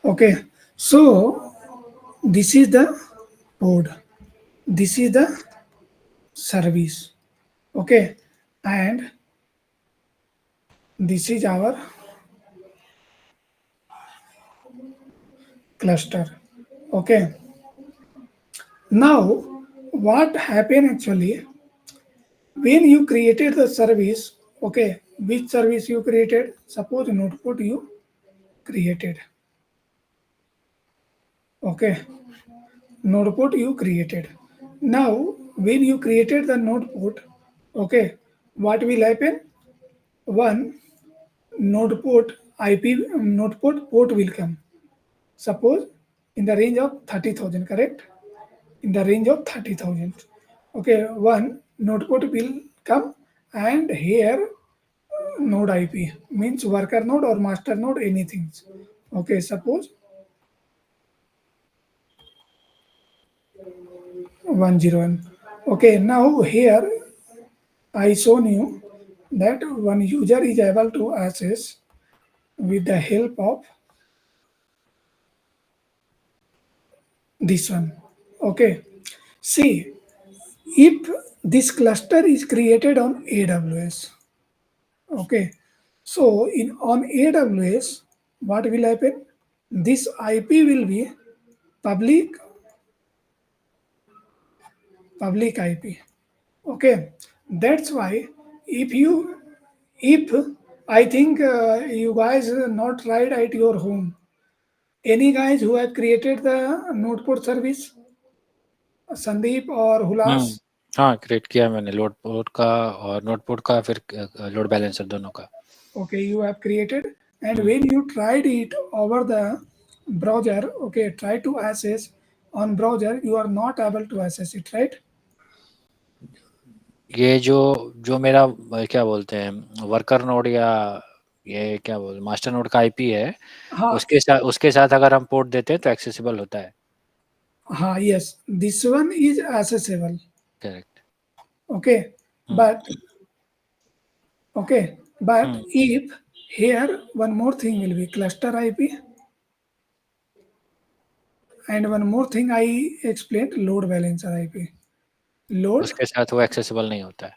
Okay, so this is the pod, this is the service. Okay, and this is our cluster. Okay, now what happened actually when you created the service? Okay, which service you created? Suppose notebook you created. Okay, notebook you created. Now when you created the notebook, okay, what will happen? One notebook IP notebook port will come. Suppose in the range of 30,000, correct? In the range of 30,000. Okay, one notebook will come, and here node IP means worker node or master node, anything. Okay, suppose 101. Okay, now here I shown you that one user is able to access with the help of this one. Okay, see, if this cluster is created on AWS, okay, so in on AWS, what will happen? This IP will be public public IP. Okay, that's why if you if I think you guys not tried at your home. Any guys who have created the notebook service, Sandeep or hmm, Hulas? हाँ create किया मैंने load port का और नोटपोर्ट का, फिर load balancer दोनों का। Okay, you have created, and hmm, when you tried it over the browser, okay, try to access on browser, you are not able to access it, right? ये जो जो मेरा क्या बोलते हैं वर्कर नोड, या ये क्या बोल मास्टर नोड का आईपी है, हाँ, उसके साथ अगर हम पोर्ट देते हैं तो एक्सेसिबल होता है। हाँ, yes, this one is accessible. Correct. Okay, hmm, but okay, but hmm, if here one more thing will be cluster IP, and one more thing I explained, load balancer IP. Load, उसके साथ वो accessible नहीं होता है।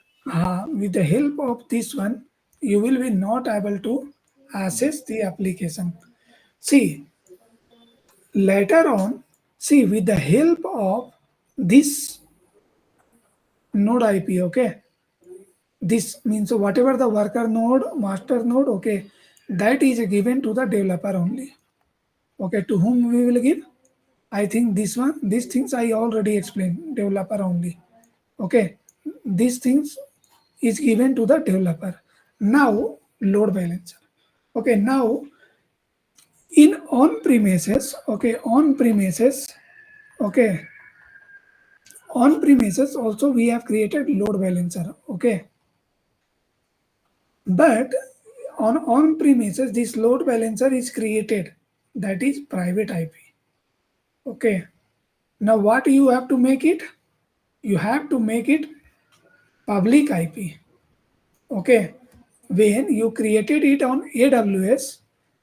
with the help of this one, you will be not able to access the application. See, later on, see, with the help of this node IP, okay, this means whatever the worker node, master node, okay, that is given to the developer only. Okay, to whom we will give? I think this one, these things I already explained, developer only. Okay, these things is given to the developer. Now, load balancer. Okay, now in on premises, okay, on premises, okay, on premises also we have created load balancer. Okay, but on premises this load balancer is created, that is private IP. Okay, now what you have to make it? You have to make it public IP. Okay, when you created it on AWS,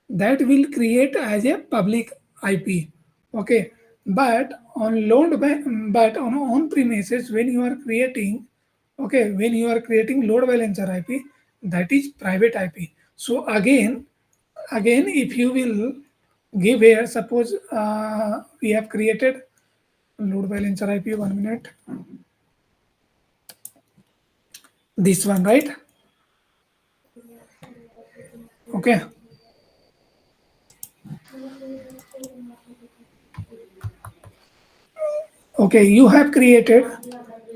that will create as a public IP. Okay, but but on premises when you are creating, okay, when you are creating load balancer IP, that is private IP. So again, if you will give here, suppose we have created load balancer IP. 1 minute, this one, right? Okay. Okay, you have created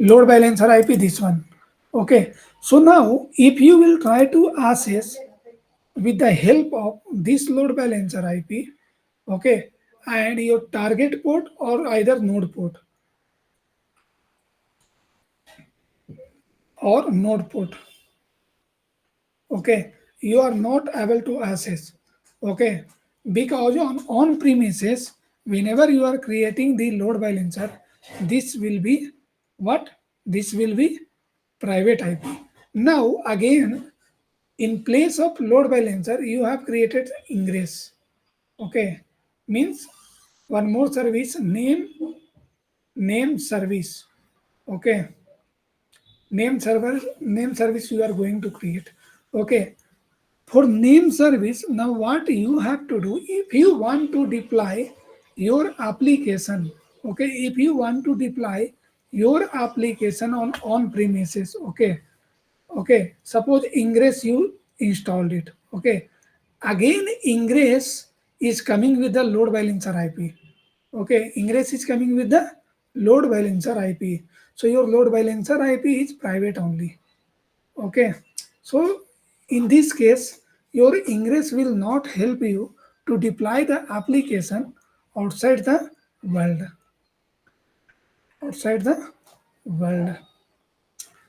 load balancer IP, this one. Okay, so now if you will try to access with the help of this load balancer IP, okay, and your target port or either node port or node port, okay, you are not able to access. Okay, because on premises, whenever you are creating the load balancer, this will be what? This will be private IP. Now again, in place of load balancer, you have created ingress. Okay, means one more service, name service. Okay, name service you are going to create. Okay, for name service, now what you have to do, if you want to deploy your application, okay, if you want to deploy your application on premises, okay, suppose Ingress you installed it, okay, again Ingress is coming with the load balancer IP, okay, Ingress is coming with the load balancer IP, so your load balancer IP is private only, okay. So in this case, your Ingress will not help you to deploy the application outside the world, outside the world.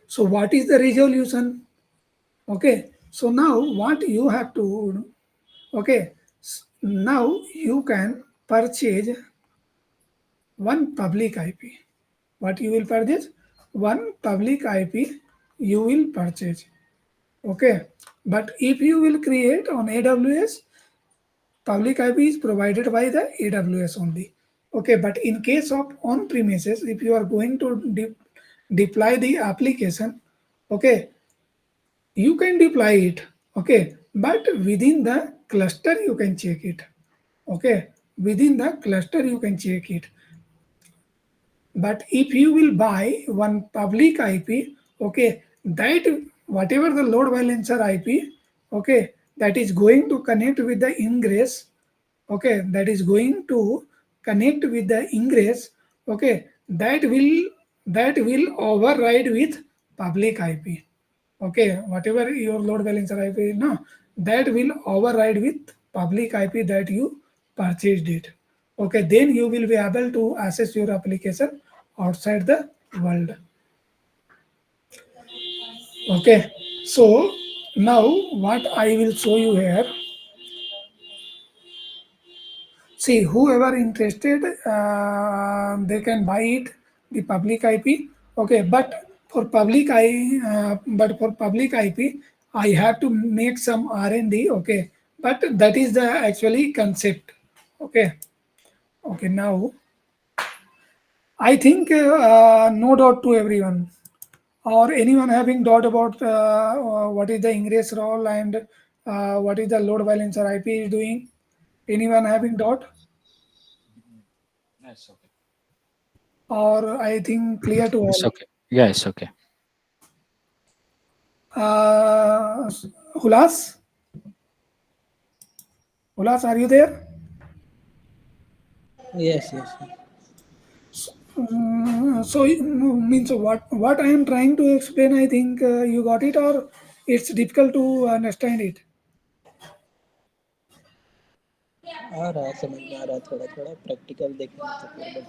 So what is the resolution? Okay, so now what you have to do, okay, now you can purchase one public IP. What you will purchase? One public IP you will purchase. Okay, but if you will create on AWS, public IP is provided by the AWS only. Okay, but in case of on premises, if you are going to deploy the application, okay, you can deploy it, okay, but within the cluster you can check it, okay, within the cluster you can check it. But if you will buy one public IP, okay, that whatever the load balancer IP, okay, that is going to connect with the ingress, okay, that is going to connect with the ingress, okay, that will override with public IP, okay, whatever your load balancer IP, no, that will override with public IP that you purchased it, okay, then you will be able to access your application outside the world, okay. So now what I will show you here, see, whoever interested, they can buy it, the public IP. Okay, but for public IP, I have to make some R&D. Okay, but that is the actually concept. Okay, okay. Now I think no doubt to everyone, or anyone having doubt about what is the ingress role and what is the load balancer IP is doing. Anyone having doubt? Yes, okay. Or I think clear to It's all. okay. Yeah, it's okay. Uh, Hulas, Hulas, are you there? Yes, yes, yes. So means what I am trying to explain. I think you got it, or it's difficult to understand it. आ रहा समझ में आ रहा थोड़ा थोड़ा practical देखना तो फिर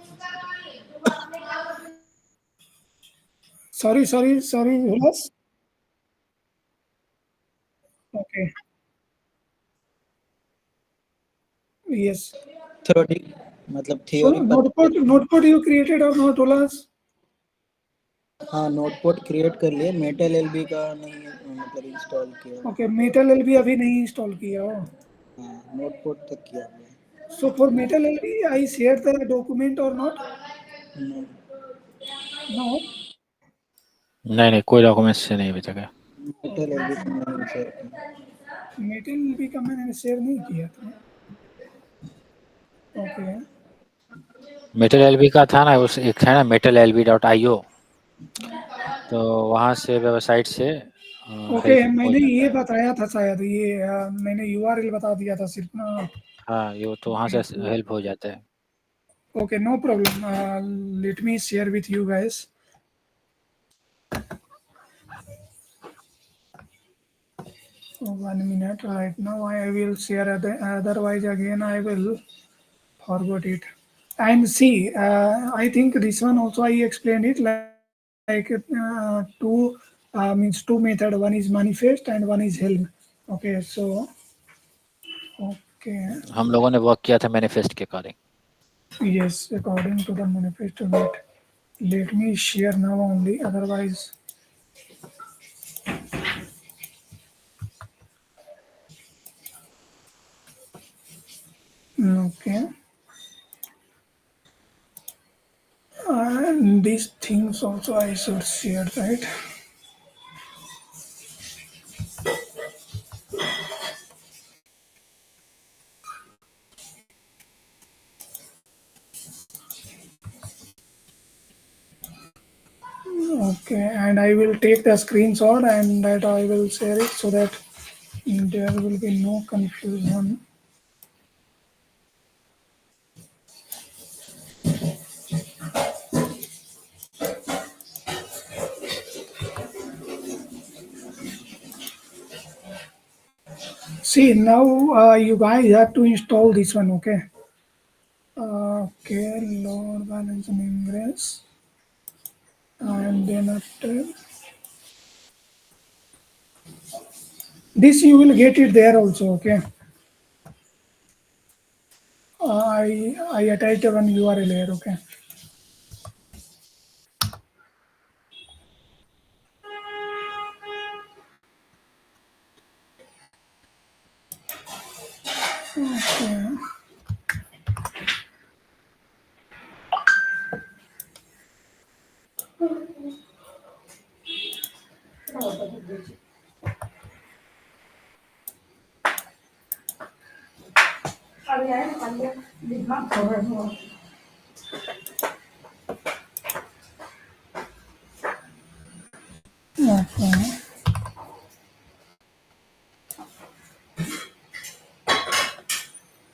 Sorry, Hulas. Okay, yes. Theory मतलब So थियोरी पता है। notepad you created or not, Hulas? हाँ नोटपैड क्रिएट कर लिए मेटल एलबी का नहीं मतलब इंस्टॉल किया Okay, Metal LB अभी नहीं install किया हो. हाँ नोटपैड तक किया हुआ So for Metal LB, I shared the document or not? है No. नहीं नहीं, कोई डॉक्यूमेंट्स से नहीं अभी तक है। मेटल एलबी का नहीं शेयर किया मेटल LB का मैंने शेयर नहीं किया था. ओके. मेटल एलबी का था ना, उस एक है ना metal-lb.io, तो वहाँ से वेबसाइट से ओके, हेल्प हो मैंने जाता ये है। बताया था शायद, ये मैंने URL बता दिया था सिर्फ ना. हाँ, ये तो वहाँ से हेल्प हो जाता है। Okay, no problem. Let me share with you guys. One minute. Right now I will share. Otherwise, again I will forget it. And see, I think this one also I explained it like two means two method. One is manifest and one is helm. Okay, so okay, हम लोगों ने work किया था manifest के according. yes, according to the manifest unit. Let me share now only. Otherwise, okay. these things also I should share, right? Okay, and I will take the screenshot and that I will share it so that there will be no confusion. See, now you guys have to install this one, okay? Okay, load balance and ingress. And then after this, you will get it there also, okay? I attached one URL here, okay? Okay. Okay.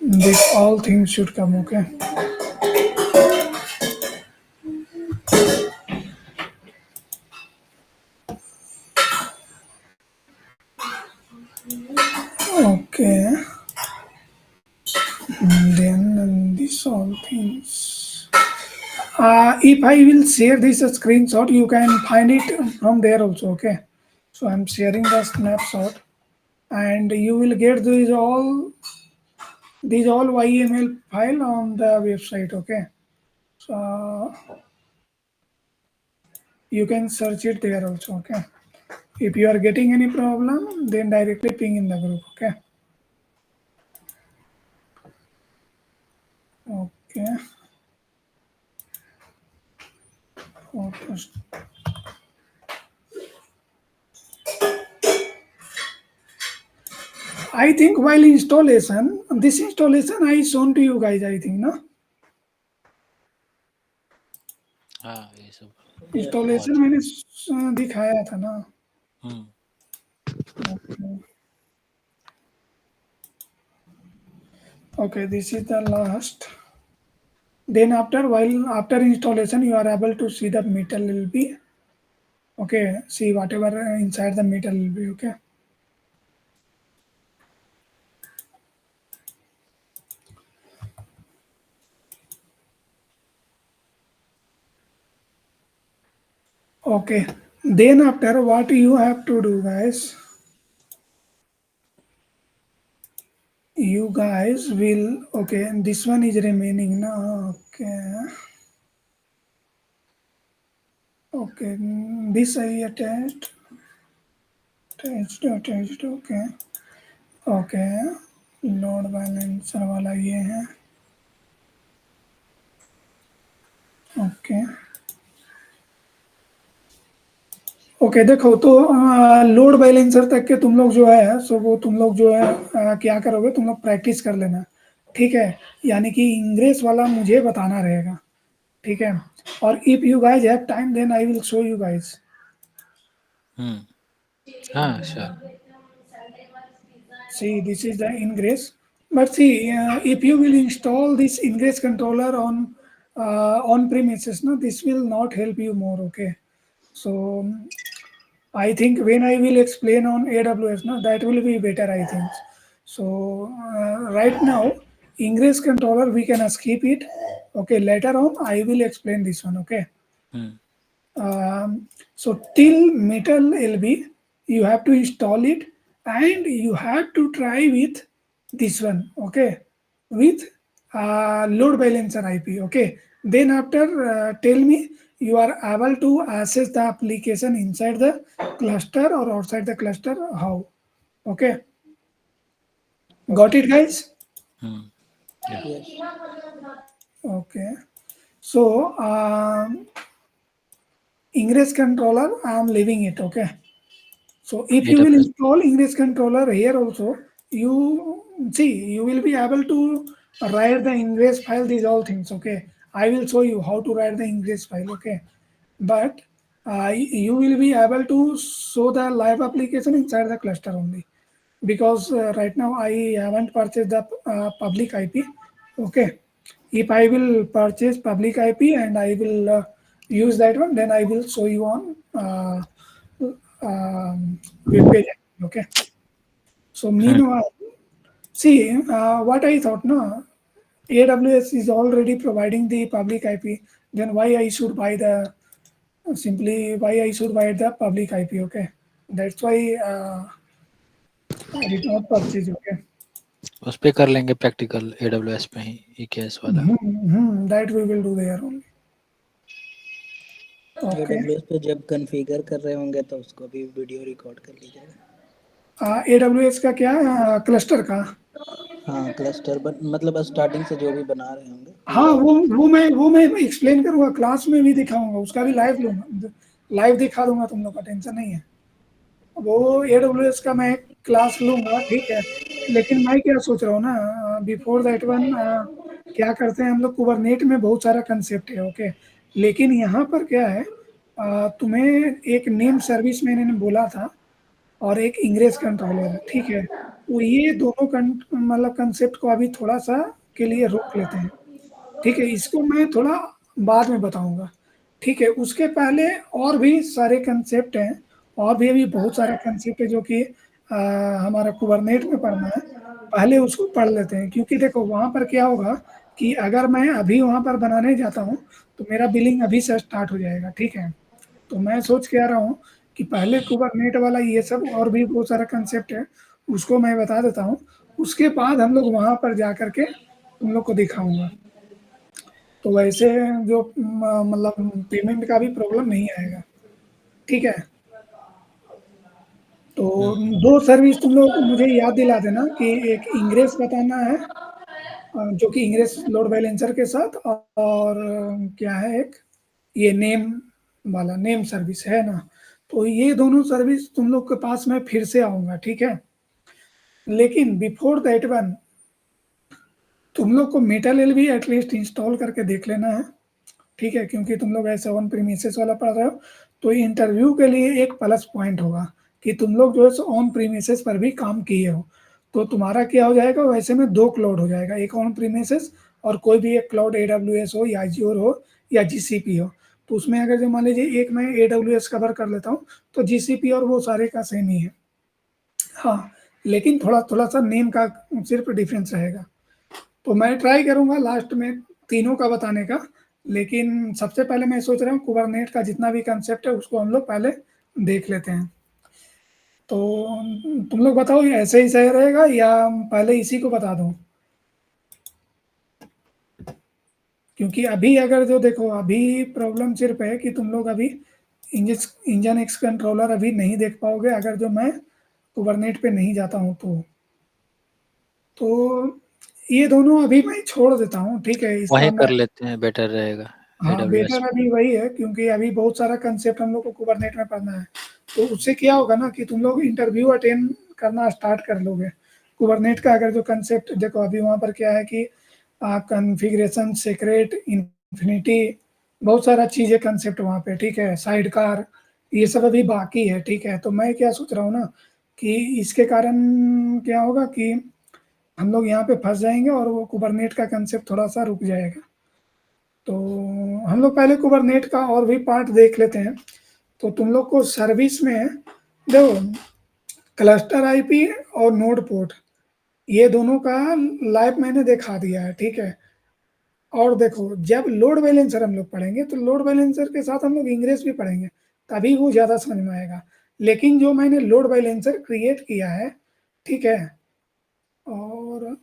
This all things should come, okay? Okay. And then this all things. If I will share this screenshot, you can find it from there also, okay? So I'm sharing the snapshot, and you will get these all YML file on the website, okay? So you can search it there also, okay? If you are getting any problem, then directly ping in the group, okay? Okay. Photos. I think while installation, this installation I shown to you guys, I think, no? हाँ ये सब installation मैंने दिखाया था ना. Okay, this is the last. Then after installation, you are able to see the metal will be. Okay, see whatever inside the metal will be, okay. Okay, then after what you have to do, guys, you guys will, okay, this one is remaining now, okay. Okay, this I attached, okay. Okay, load balancer वाला ये है. Okay okay देखो तो load balancer तक के तुम लोग जो है सो वो तुम लोग जो है क्या करोगे तुम लोग प्रैक्टिस कर लेना. ठीक है, यानी कि इंग्रेस वाला मुझे बताना रहेगा. ठीक है, और if you guys have time then I will show you guys. हाँ sure. See, this is the ingress. But see, if you will install this ingress controller on premises, no, this will not help you more. Okay, so I think when I will explain on AWS, no, that will be better. I think so. Right now, ingress controller we can skip it. Okay, later on I will explain this one. Okay. So till metal LB, you have to install it and you have to try with this one, okay, with load balancer IP, okay. Then after tell me you are able to access the application inside the cluster or outside the cluster, how, okay. Got it, guys? Yes. Okay. So ingress controller, I am leaving it. Okay. So if you will AWS. install ingress controller here also, you see you will be able to write the ingress file. These all things. Okay. I will show you how to write the ingress file. Okay. But you will be able to show the live application inside the cluster only, because right now I haven't purchased the public IP. Okay. If I will purchase public IP and I will use that one, then I will show you on web page. Okay. So meanwhile, see what I thought. No, AWS is already providing the public IP. Then why I should buy the simply why I should buy the public IP? Okay. That's why I did not purchase. Okay. उस पे कर लेंगे practical AWS पे ही EKS वाला. That we will do there only. Okay. AWS पे जब configure कर रहे होंगे तो उसको भी वीडियो रिकॉर्ड कर लीजिएगा. AWS का क्या क्लस्टर का? हाँ क्लस्टर मतलब स्टार्टिंग से जो भी बना रहे होंगे. हाँ वो मैं एक्सप्लेन करूंगा, क्लास में भी दिखाऊंगा, उसका भी लाइव लूंगा, लाइव दिखा दूंगा, तुम लोग का टेंशन नहीं है. वो AWS का मैं क्लास लूंगा, ठीक है. लेकिन मैं क्या सोच रहा हूँ ना, बिफोर दैट वन क्या करते हैं हम लोग, कुबरनेट में बहुत सारा कंसेप्ट है. ओके. लेकिन यहाँ पर क्या है, तुम्हें एक नेम सर्विस मैंने बोला था और एक इंग्रेस कंट्रोलर है, ठीक है. तो ये दोनों मतलब कंसेप्ट को अभी थोड़ा सा के लिए रोक लेते हैं, ठीक है. इसको मैं थोड़ा बाद में बताऊंगा, ठीक है. उसके पहले और भी सारे कंसेप्ट हैं, और भी अभी बहुत सारा कंसेप्ट है जो कि हमारा कुबरनेट में पढ़ना है. पहले उसको पढ़ लेते हैं, क्योंकि देखो वहाँ पर क्या होगा कि अगर मैं अभी वहाँ पर बनाने जाता हूँ तो मेरा बिलिंग अभी से स्टार्ट हो जाएगा, ठीक है. तो मैं सोच के आ रहा हूँ कि पहले कुबरनेट वाला ये सब और भी बहुत सारा कंसेप्ट है, उसको मैं बता देता हूँ. उसके बाद हम लोग वहाँ पर जा करके तुम लोग को दिखाऊंगा. तो वैसे जो मतलब पेमेंट का भी प्रॉब्लम नहीं आएगा, ठीक है. तो दो सर्विस तुम लोग मुझे याद दिला देना कि एक इंग्रेस बताना है, जो कि इंग्रेस लोड बैलेंसर के साथ, और क्या है एक ये नेम वाला नेम सर्विस है ना. तो ये दोनों सर्विस तुम लोग के पास मैं फिर से आऊंगा, ठीक है. लेकिन बिफोर दैट वन तुम लोग को मेटल एलबी एटलीस्ट इंस्टॉल करके देख लेना है, ठीक है. क्योंकि तुम लोग ऐसे ऑन प्रीमिसेस वाला पढ़ रहे हो, तो इंटरव्यू के लिए एक प्लस पॉइंट होगा कि तुम लोग जो है ऑन प्रीमिसेस पर भी काम किए हो. तो तुम्हारा क्या हो जाएगा, वैसे में दो क्लाउड हो जाएगा, एक ऑन प्रीमिसेस और कोई भी एक क्लाउड AWS हो या Azure हो या GCP हो. तो उसमें अगर जो मान लीजिए एक मैं AWS कवर कर लेता हूँ तो GCP और वो सारे का सेम ही है. हाँ, लेकिन थोड़ा थोड़ा सा नेम का सिर्फ डिफरेंस रहेगा. तो मैं ट्राई करूंगा लास्ट में तीनों का बताने का. लेकिन सबसे पहले मैं सोच रहा हूँ कुबरनेट का जितना भी कंसेप्ट है उसको हम लोग पहले देख लेते हैं. तो तुम लोग बताओ, ये ऐसे ही सही रहेगा या पहले इसी को बता दूं? क्योंकि अभी अगर जो देखो अभी प्रॉब्लम सिर्फ है कि तुम लोग अभी इंजन एक्स कंट्रोलर अभी नहीं देख पाओगे अगर जो मैं कुबरनेट पे नहीं जाता हूँ तो ये दोनों अभी मैं छोड़ देता हूँ, ठीक है. इसका वहीं कर मैं लेते हैं, बेटर रहेगा हाँ AWS. बेटर अभी वही है, क्योंकि अभी बहुत सारा कंसेप्ट हम लोग को कुबरनेट में पढ़ना है. तो उससे क्या होगा ना कि तुम लोग इंटरव्यू अटेंड करना स्टार्ट कर लोगे. कुबरनेट का अगर जो कंसेप्ट देखो अभी वहाँ पर क्या है कि कॉन्फ़िगरेशन, सीक्रेट, इन्फिनिटी, बहुत सारा चीज़ें कंसेप्ट वहाँ पे, ठीक है. साइड कार, ये सब अभी बाकी है, ठीक है. तो मैं क्या सोच रहा हूँ ना कि इसके कारण क्या होगा कि हम लोग यहाँ पे फंस जाएंगे और वो कुबरनेट का कंसेप्ट थोड़ा सा रुक जाएगा. तो हम लोग पहले कुबरनेट का और भी पार्ट देख लेते हैं. तो तुम लोग को सर्विस में देखो क्लस्टर आईपी और नोड पोर्ट ये दोनों का लाइव मैंने दिखा दिया है, ठीक है. और देखो जब लोड बैलेंसर हम लोग पढ़ेंगे तो लोड बैलेंसर के साथ हम लोग इंग्रेस भी पढ़ेंगे, तभी वो ज़्यादा समझ में आएगा. लेकिन जो मैंने लोड बैलेंसर क्रिएट किया है, ठीक है, और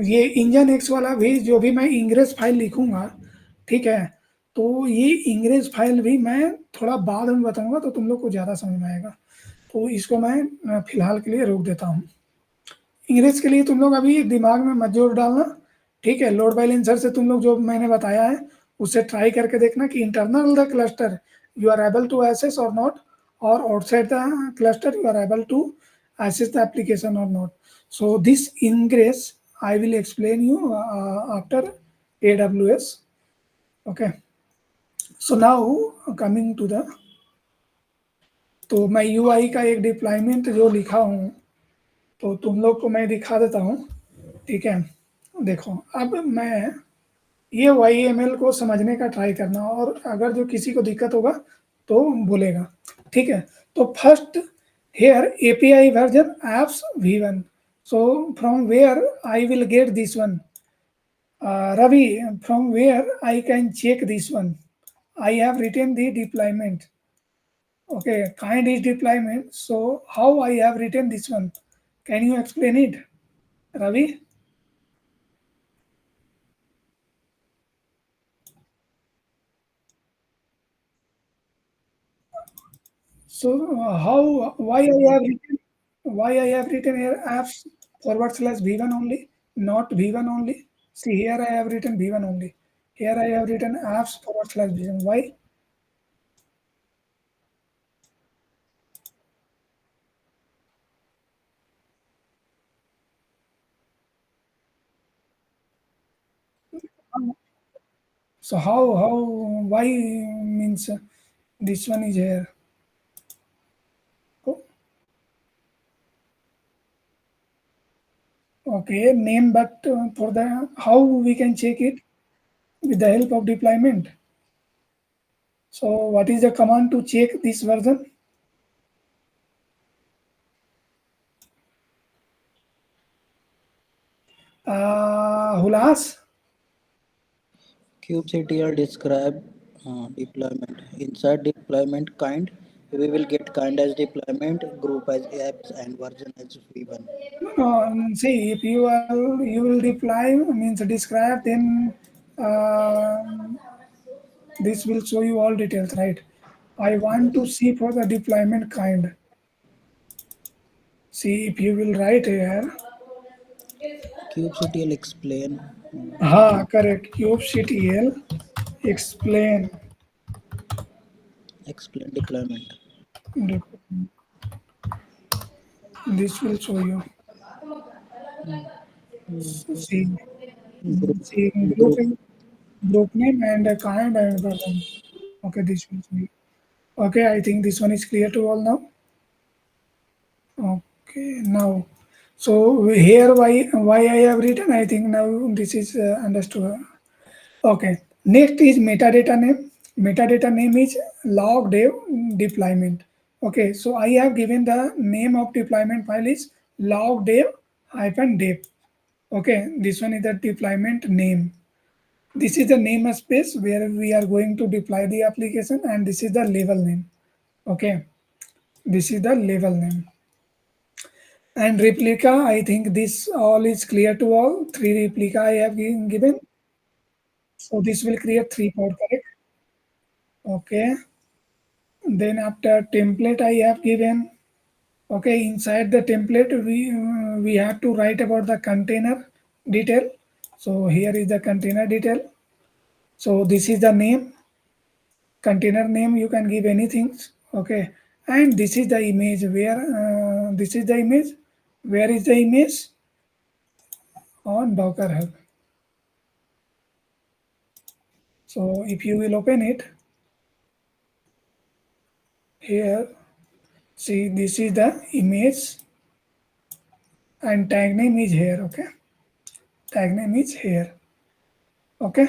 ये इंजन एक्स वाला भी जो भी मैं इंग्रेस फाइल लिखूंगा, ठीक है. तो ये इंग्रेस फाइल भी मैं थोड़ा बाद में बताऊंगा तो तुम लोग को ज़्यादा समझ में आएगा. तो इसको मैं फिलहाल के लिए रोक देता हूँ. इंग्रेस के लिए तुम लोग अभी दिमाग में मत जोर डालना, ठीक है. लोड बैलेंसर से तुम लोग जो मैंने बताया है उससे ट्राई करके देखना कि internal the cluster you are able to access और नॉट, और outside the cluster you are able to access the application or not. So this ingress I will explain you after AWS. Okay. So now coming to the, तो मैं UI का एक deployment जो लिखा हूँ तो तुम लोग को मैं दिखा देता हूँ, ठीक है। देखो अब मैं ये YML को समझने का ट्राई करना, और अगर जो किसी को दिक्कत होगा तो बोलेगा, ठीक है। तो first here API version apps v1. So from where I will get this one? Ravi, from where I can check this one? I have written the deployment. Okay, kind is deployment. So how I have written this one? Can you explain it, Ravi? So why I have written here apps forward slash v1 only, not v1 only. See here I have written v1 only. Here I have written apps forward slash v1. Why? So how why means this one is here. Oh, okay, name, but for the how we can check it with the help of deployment. So what is the command to check this version? Hulas? kubectl describe deployment. Inside deployment kind, we will get kind as deployment, group as apps, and version as v1. See, if you will deploy means describe, then this will show you all details, right? I want to see for the deployment kind. See, if you will write here, kubectl explain. correct. kubectl explain. Explain deployment. This will show you. See, Group, see group. group name and a kind and version. Okay, this will show you. Okay, I think this one is clear to all now. Okay, now, so here why I have written, I think now this is understood. Okay, next is metadata name. Metadata name is log dev deployment. Okay, so I have given the name of deployment file is log dev hyphen dev. Okay, this one is the deployment name. This is the namespace where we are going to deploy the application, and this is the label name. Okay, this is the label name. And replica, I think this all is clear to all. 3 replica I have given. So this will create 3 pod, correct? Okay. Then after template I have given. Okay, inside the template we have to write about the container detail. So here is the container detail. So this is the name. Container name you can give anything. Okay. And this is the image where this is the image. Where is the image? On Docker Hub. So if you will open it here, see this is the image and tag name is here. Okay, tag name is here. Okay,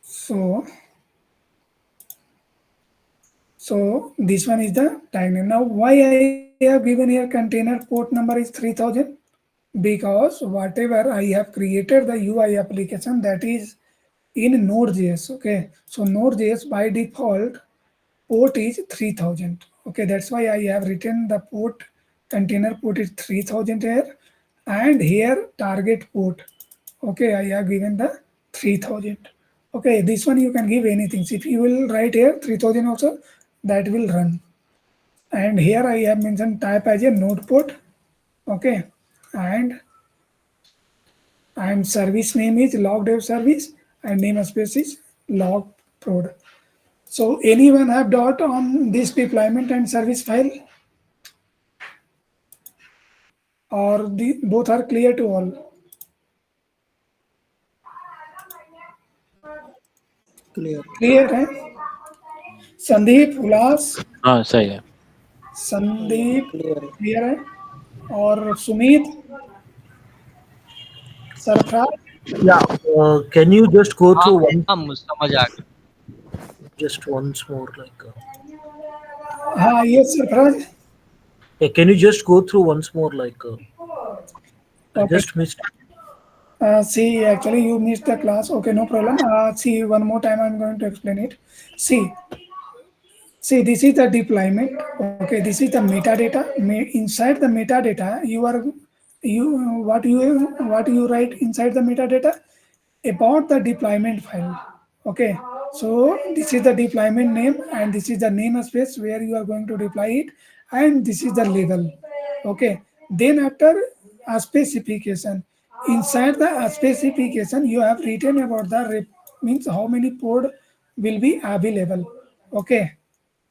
so this one is the tag name. Now why I have given here container port number is 3000? Because whatever I have created the UI application that is in Node.js. Okay, so Node.js by default port is 3000. Okay, that's why I have written the port, container port is 3000 here, and here target port. Okay, I have given the 3000. Okay, this one you can give anything. So if you will write here 3000 also, that will run. And here I have mentioned type as a node port. Okay, and service name is log dev service and namespace is log prod. So anyone have doubt on this deployment and service file, or the both are clear to all? Clear. Clear है? संदीप, उल्लास, हाँ सही है. Sandeep Clear. Clear है, और Sumit, Sarfaraz, Yeah, can you just go हाँ through one, हम समझ आ गए. just once more, like, हाँ ये Sarfaraz, yeah, can you just go through once more, like, I okay. just missed. See, actually you missed the class. Okay, no problem. See, one more time I'm going to explain it. See, this is the deployment. Okay, this is the metadata. Inside the metadata, what you write inside the metadata about the deployment file. Okay, so this is the deployment name, and this is the namespace where you are going to deploy it, and this is the label. Okay, then after a specification, inside the specification you have written about the means how many port will be available. Okay,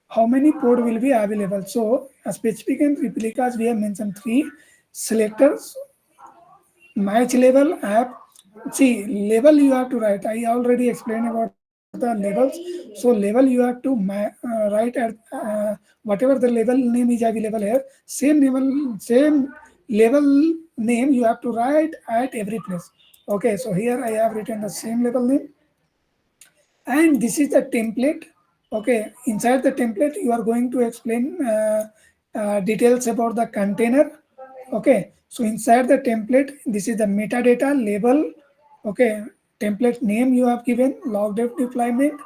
how many port will be available. So a specific and replicas we have mentioned three selectors, match level app. See, level you have to write. I already explained about the levels. So level you have to write at whatever the level name is available here. Same level name you have to write at every place. Okay, so here I have written the same level name, and this is the template. Okay, inside the template you are going to explain details about the container. Okay, so inside the template, this is the metadata label. Okay, template name you have given log dev deployment,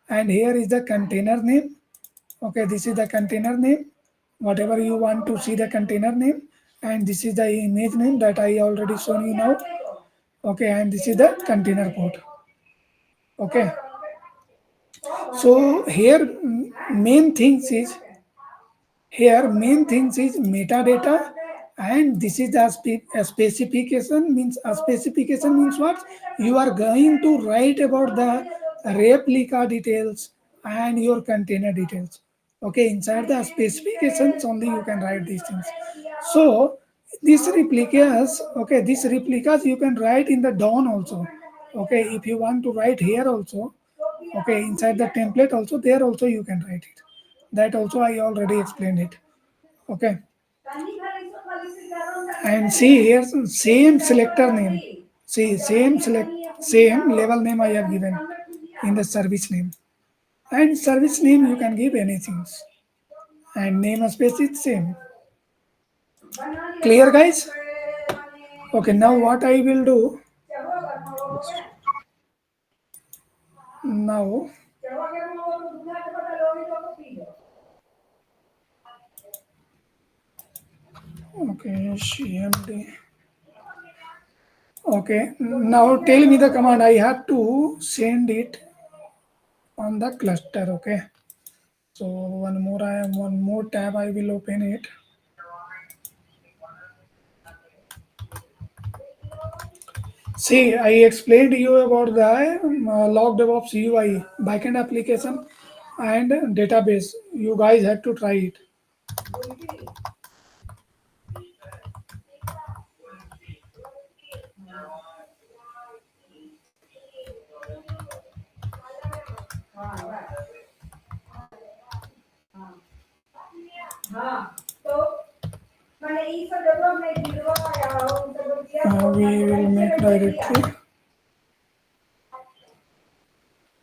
and here is the container name. Okay, this is the container name, whatever you want to see the container name, and this is the image name that I already shown you now. Okay, and this is the container port. Okay, so here main things is metadata, and this is a specification. Means a specification means what? You are going to write about the replica details and your container details. Okay, inside the specifications only you can write these things. So these replicas you can write in the DOM also. Okay, if you want to write here also, okay, inside the template also, there also you can write it. That also I already explained it. Okay, and see here same selector name. See, same level name I have given in the service name, and service name you can give anything, and namespace is same. Clear, guys? Okay, now what I will do now, okay, CMD. Okay, now tell me the command. I have to send it on the cluster. Okay, so one more tab I will open it. See, I explained to you about the log DevOps UI backend application and database. You guys have to try it. We will make directory.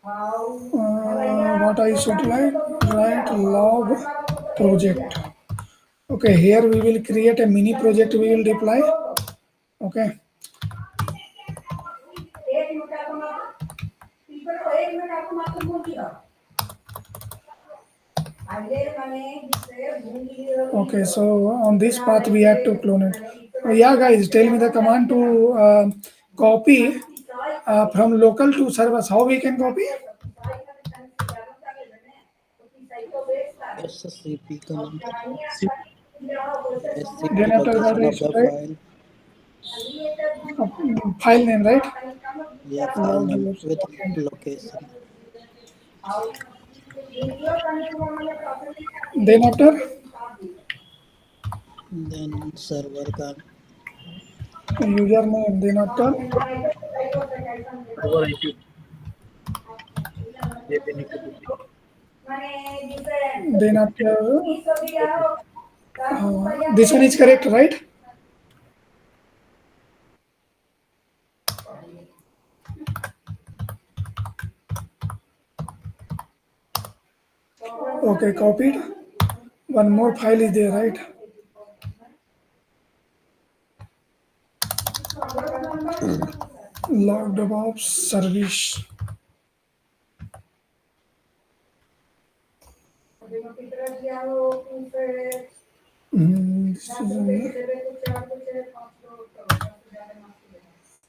What I should write log project. Okay, here we will create a mini project we will deploy. Okay. Okay, so on this path we have to clone it. Yeah, guys, tell me the command to copy from local to servers. How we can copy? SCP command. See, SCP Then after that location I of the should write file. File name, right? Yeah, file Log name DevOps. with Okay. location. Then after Then server का username, then after Server IP. They need to be. then after this one is correct, right? Okay, copied. One more file is there, right? Log DevOps service. This is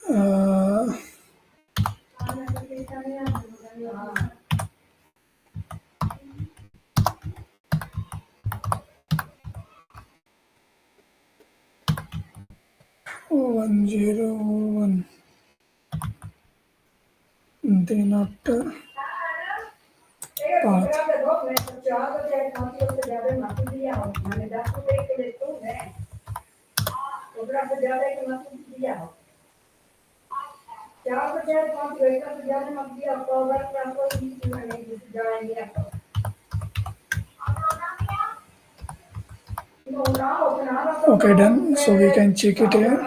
uh, 101. Then after path. Okay, done. So we can check it here.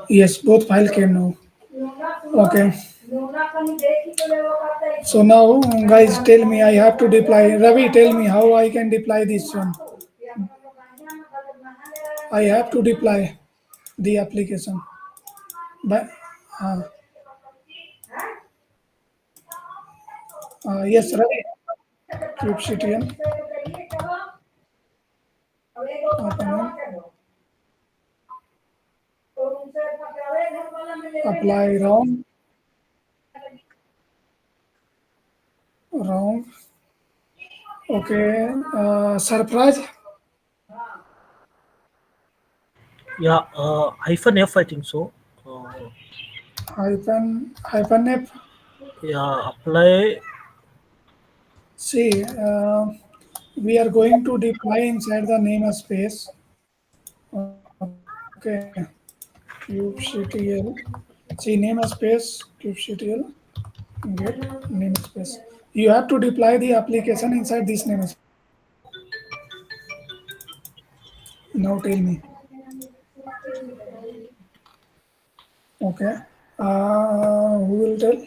Yes, both file came now. Okay. So now, guys, tell me, I have to deploy. Ravi, tell me how I can deploy this one. I have to deploy the application. But yes, Ravi. kubectl. Apply wrong. Wrong. Okay. Surprise. Yeah, -F, I think so. Hyphen F. Yeah, apply. See, we are going to deploy inside the namespace. Okay. kubectl. See namespace kubectl. Get namespace. You have to deploy the application inside this namespace. Now tell me. Okay. Who will tell?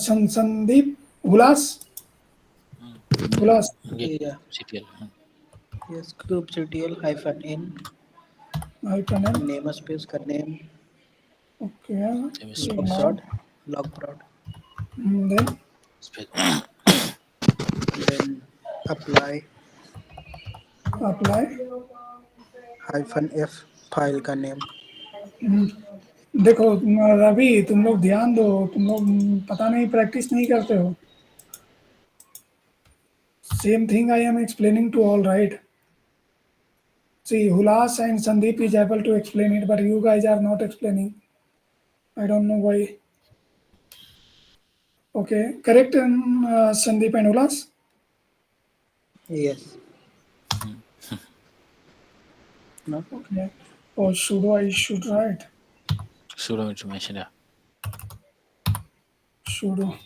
Sandeep. Hulas. Hulas. yeah. CTL. Yes, kubectl -n Hyphen N. namespace का name Okay. Namespace. logprod. Then Space. Then apply apply. -f file का name. देखो रवि, तुम लोग ध्यान दो, तुम लोग पता नहीं प्रैक्टिस नहीं करते हो. Same thing I am explaining to all, right? See, Hulas and Sandeep is able to explain it, but you guys are not explaining. I don't know why. Okay, correct, Sandeep and Hulas? Yes. No. Okay. Or sudo I should write? Sudo information. Yeah. Sudo.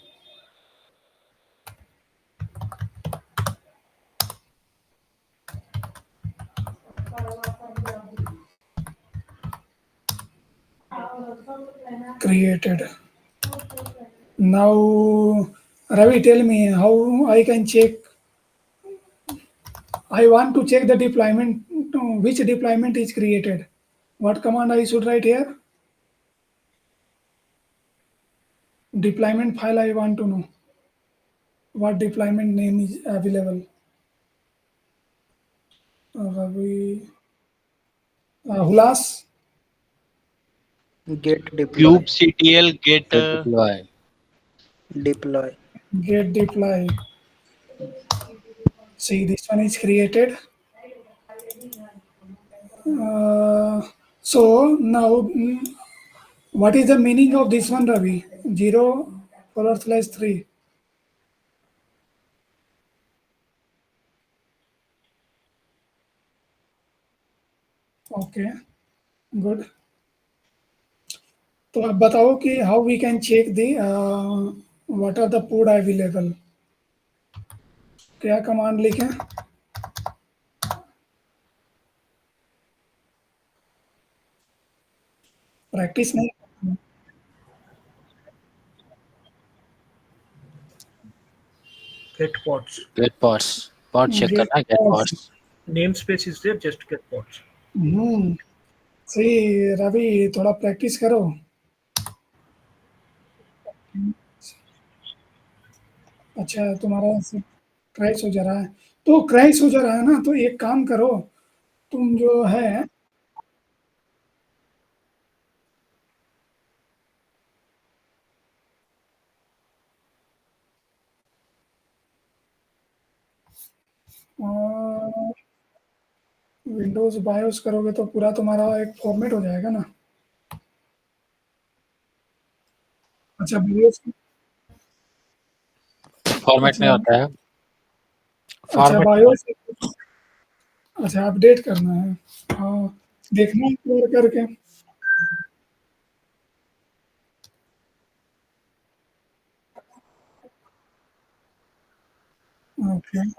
Created. Now, Ravi, tell me how I can check. I want to check the deployment, which deployment is created. What command I should write here? Deployment file I want to know. What deployment name is available? Ravi. Hulas. Get deploy. kubectl get Deploy. Deploy. Get deploy. See, this one is created. So now, what is the meaning of this one, Ravi? 0 /3. Okay, good. तो अब बताओ कि how we can check the what are the pod available. क्या command लिखें? Practice नहीं. Get pods. Get pods, pod check Get करना है, get pods. Pods. Namespace is there, just get pods. सही रवि, थोड़ा प्रैक्टिस करो. अच्छा, तुम्हारा क्रैश हो जा रहा है. तो क्रैश हो जा रहा है ना, तो एक काम करो, तुम जो है विंडोज बायोस करोगे तो पूरा तुम्हारा एक फॉर्मेट हो जाएगा ना. अच्छा बायोस. फॉर्मेट नहीं अच्छा. होता है, अच्छा फॉर्मेट नहीं बायोस. अच्छा अपडेट करना है. हाँ, देखना एक बार करके. ओके.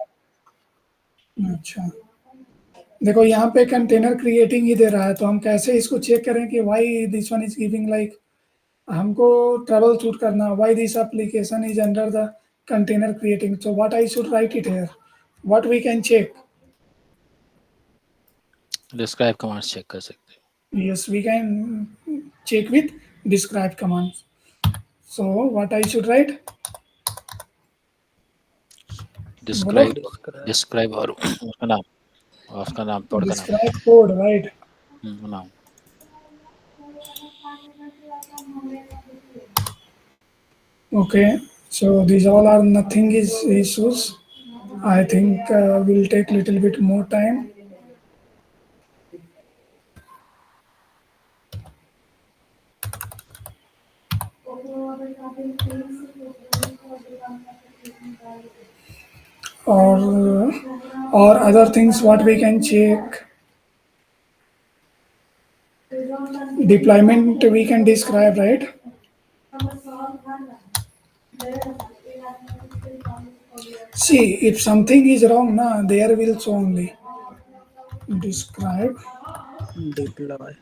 अच्छा, देखो यहाँ पे कंटेनर क्रिएटिंग ही दे रहा है, तो हम कैसे इसको चेक करें कि why this one is giving like. हमको ट्रबल शूट करना, why this application is under the container creating. So what I should write it here, what we can check. Describe commands check कर सकते हैं. Yes, we can check with describe commands. So what I should write? बोलो. Describe, describe और उसका नाम, pod का नाम. Describe code, right? नाम. Okay. So these all are nothing is issues. I think will take little bit more time. Or other things what we can check. Deployment we can describe, right? See, if something is wrong, na, there will show only. Describe. Deploy.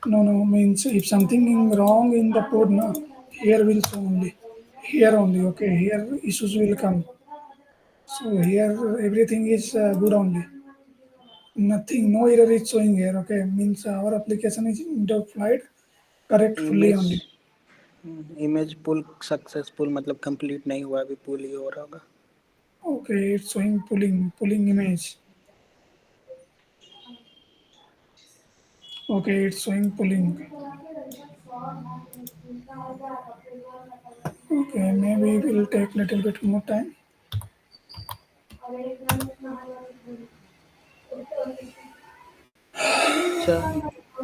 No, means if something is wrong in the code, na, here will show only. Here only, okay. Here issues will come. So here everything is good only. Nothing, no error is showing here, okay. Means our application is deployed correctly only. Image pull successful, मतलब complete नहीं हुआ, अभी पुल ही हो रहा होगा. Okay, it's showing pulling image. Okay, it's showing pulling. Okay, maybe it will take little bit more time. अच्छा,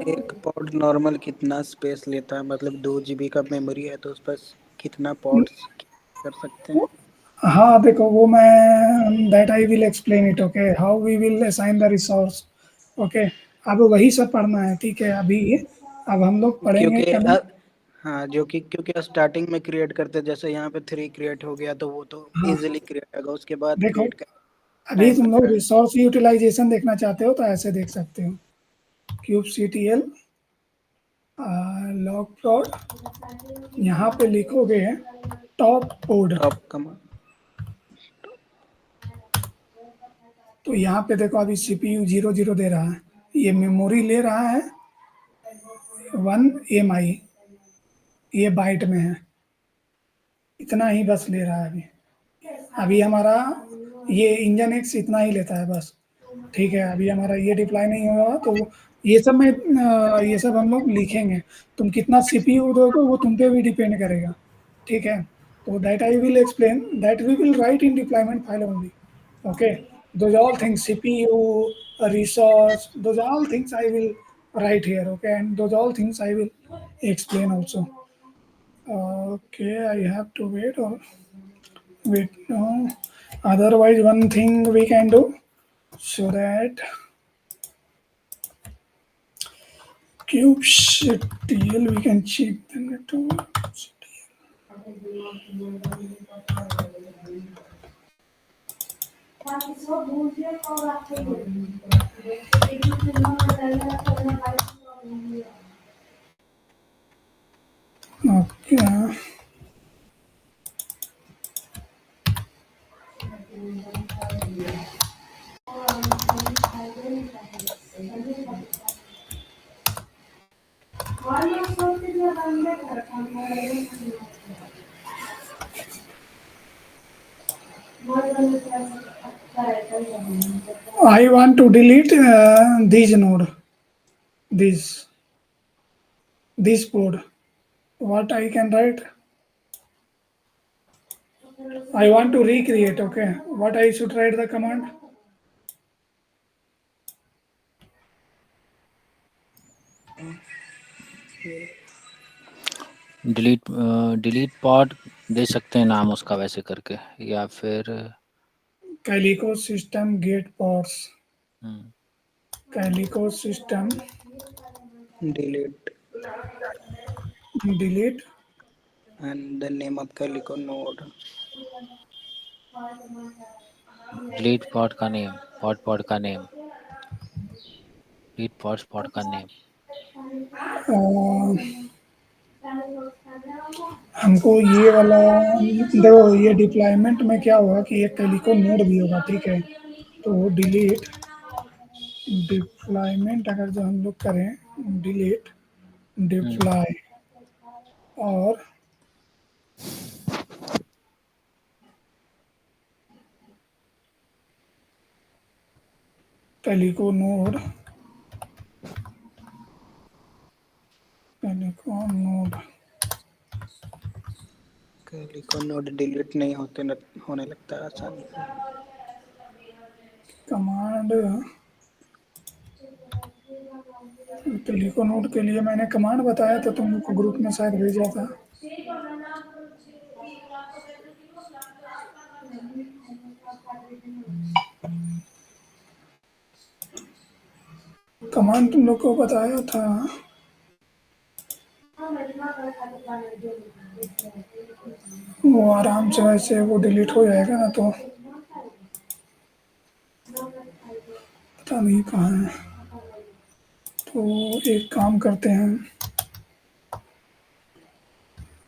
एक pod normal कितना स्पेस लेता है, मतलब 2 GB का मेमोरी है तो उस पर कितना पॉड्स कर सकते हैं? हाँ देखो, वो मैं that I will explain it. Okay, how we will assign the resource. Okay, अब वही सब पढ़ना है, ठीक है. अभी अब हम लोग पढ़ेंगे क्योंकि हाँ, जो कि क्योंकि स्टार्टिंग में क्रिएट करते, जैसे यहाँ पे 3 क्रिएट हो गया तो वो तो हाँ इजीली क्रिएट होगा, उसके बाद देखो, क्रिएट कर अभी टाइम तुम लोग लगता है. रिसोर्स यूटिलाइजेशन देखना चाहते हो तो ऐसे देख सकते हो. kubectl log plot, यहाँ पे लिखोगे टॉप कोड. Top command. तो यहाँ पे देखो अभी CPU 00 दे रहा है, ये मेमोरी ले रहा है 1 MI, ये बाइट में है, इतना ही बस ले रहा है अभी. अभी हमारा ये इंजन एक्स इतना ही लेता है बस, ठीक है. अभी हमारा ये डिप्लॉय नहीं हुआ, तो ये सब में ये सब हम लोग लिखेंगे. तुम कितना CPU दोगे वो तुम पे भी डिपेंड करेगा, ठीक है. तो that I will explain, that we will write in deployment file only. Okay, those all things, CPU, resource, those all things I will write here, okay, and those all things I will explain also. Okay, I have to wait or wait, no. Otherwise, one thing we can do so that kubectl we can check the network. Okay. I want to delete these node, this board. What I can write? I want to recreate. Okay, what I should write the command? Delete pod दे सकते हैं नाम उसका वैसे करके, या फिर Calico system get pods. Calico system delete delete and the name of Calico node. Delete pod का नेम, पॉड का नेम, डिलीट पॉड का नेम। हमको ये वाला देखो, ये डिप्लॉयमेंट में क्या होगा कि एक कैलिको नोड भी होगा, ठीक है, तो डिलीट डिप्लॉयमेंट अगर जो हम लोग करें डिलीट डिप्लॉय और calico node Calico node delete नहीं होने लगता है आसानी से। कमांड कैलिको नोड के लिए मैंने कमांड बताया था तुम लोग को, ग्रुप में शायद भेजा था। कमांड तुम लोग को बताया था। वो आराम से वैसे वो डिलीट हो जाएगा ना, तो पता नहीं कहाँ है। तो एक काम करते हैं,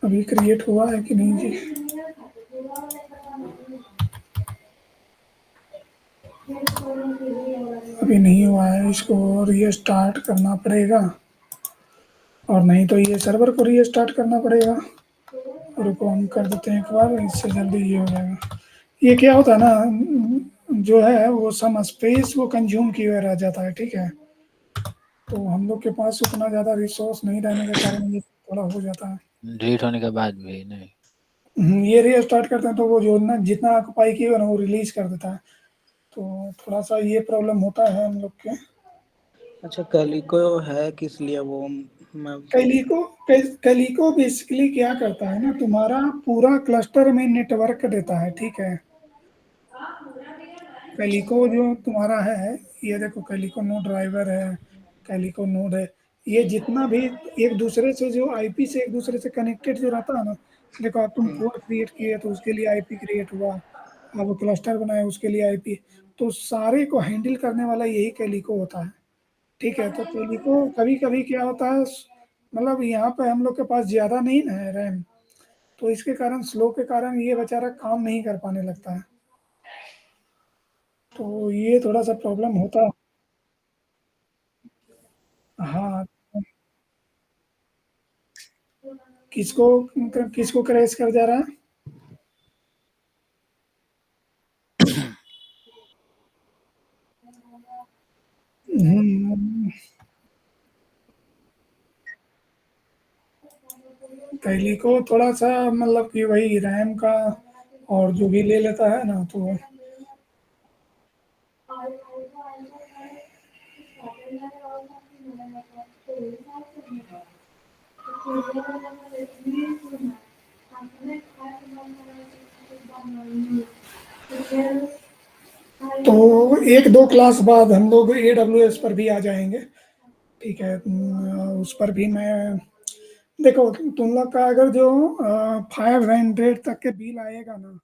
अभी क्रिएट हुआ है कि नहीं जी? अभी नहीं हुआ है, इसको रीस्टार्ट करना पड़ेगा, और नहीं तो ये सर्वर को रीस्टार्ट करना पड़ेगा। रुको हम कर देते हैं एक बार, इससे जल्दी ये हो जाएगा। ये क्या होता है ना, जो है वो सम स्पेस वो कंज्यूम किए हुए रह जाता है, ठीक है, तो हम लोग के पास उतना ज़्यादा रिसोर्स नहीं रहने के कारण ये थोड़ा हो जाता है। डिलीट होने के बाद भी नहीं। ये रीस्टार्ट करते हैं तो वो जो ना जितना ऑक्युपाई किया ना वो रिलीज कर देता है, तो थोड़ा सा ये प्रॉब्लम होता है हम लोग के। अच्छा कैलिको है किस लिए वो मैं कैलिको बेसिकली क्या करता है ना, तुम्हारा पूरा क्लस्टर में नेटवर्क देता है, ठीक है। कैलिको जो तुम्हारा है, ये देखो कैलिको नोड ड्राइवर है, कैलिको नोड है, ये जितना भी एक दूसरे से जो आईपी से एक दूसरे से कनेक्टेड जो रहता है ना, देखो अब तुम पोर्ट क्रिएट किए तो उसके लिए आईपी क्रिएट हुआ, अब क्लस्टर बनाए उसके लिए आईपी, तो सारे को हैंडल करने वाला यही कैलिको होता है, ठीक है। तो कैलिको कभी कभी क्या होता है, मतलब यहाँ पे हम लोग के पास ज़्यादा नहीं ना है रैम, तो इसके कारण स्लो के कारण ये बेचारा काम नहीं कर पाने लगता है, तो ये थोड़ा सा प्रॉब्लम होता है। हाँ, किसको किसको क्रैश कर जा रहा है? कैली को थोड़ा सा मतलब कि वही रैम का और जो भी ले लेता है ना, तो तो एक दो क्लास बाद हम लोग AWS पर भी आ जाएंगे, ठीक है। उस पर भी मैं, देखो तुम लोग का अगर जो 500 तक के बिल आएगा ना,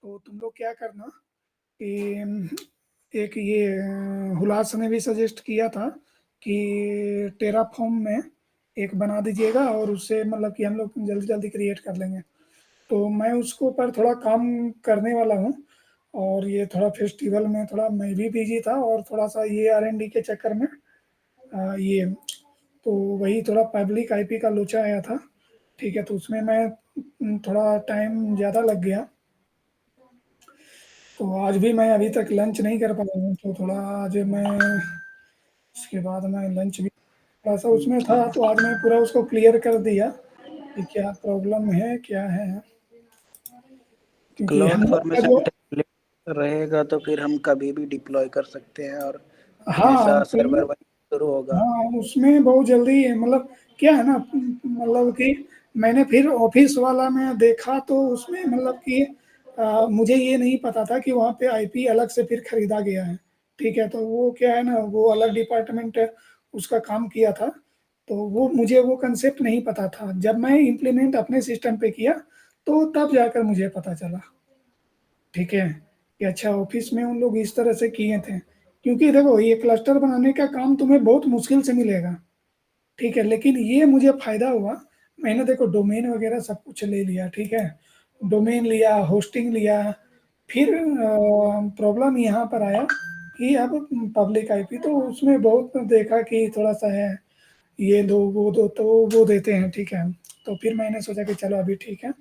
तो तुम लोग क्या करना कि एक ये हुलास ने भी सजेस्ट किया था कि टेराफॉर्म में एक बना दीजिएगा और उससे मतलब कि हम लोग जल्दी जल्दी क्रिएट कर लेंगे। तो मैं उसको पर थोड़ा काम करने वाला हूँ, और ये थोड़ा फेस्टिवल में थोड़ा मैं भी बिजी था, और थोड़ा सा ये R&D के चक्कर में ये, तो वही थोड़ा पब्लिक IP का लोचा आया था, ठीक है। तो उसमें मैं थोड़ा टाइम ज़्यादा लग गया, तो आज भी मैं अभी तक लंच नहीं कर पाया हूँ। तो थोड़ा आज मैं, उसके बाद मैं लंच भी थोड़ा सा उसमें था, तो आज मैं पूरा उसको क्लियर कर दिया कि क्या प्रॉब्लम है क्या है, क्योंकि हम क्लाउड लोग का फॉर्मेशन जो, टेम्पलेट रहेगा तो फिर हम कभी भी डिप्लॉय कर सकते हैं और हाँ हमेशा सर्वर तो, वहीं शुरू होगा। हाँ उसमें बहुत जल्दी मतलब क्या है ना, मतलब कि मैंने फिर ऑफिस वाला में देखा तो उसमें मतलब कि मुझे ये नहीं पता था कि वहाँ पे IP अलग से फिर खरीदा गया है, ठीक है। तो वो क्या है ना, वो अलग डिपार्टमेंट उसका काम किया था, तो वो मुझे वो कंसेप्ट नहीं पता था। जब मैं इम्प्लीमेंट अपने सिस्टम पे किया तो तब जाकर मुझे पता चला, ठीक है, कि अच्छा ऑफिस में उन लोग इस तरह से किए थे। क्योंकि देखो ये क्लस्टर बनाने का काम तुम्हें बहुत मुश्किल से मिलेगा, ठीक है, लेकिन ये मुझे फायदा हुआ। मैंने देखो डोमेन वगैरह सब कुछ ले लिया, ठीक है, डोमेन लिया, होस्टिंग लिया, फिर प्रॉब्लम यहाँ पर आया कि अब पब्लिक IP, तो उसमें बहुत देखा कि थोड़ा सा है, ये दो वो दो, तो वो देते हैं, ठीक है। तो फिर मैंने सोचा कि चलो अभी ठीक है,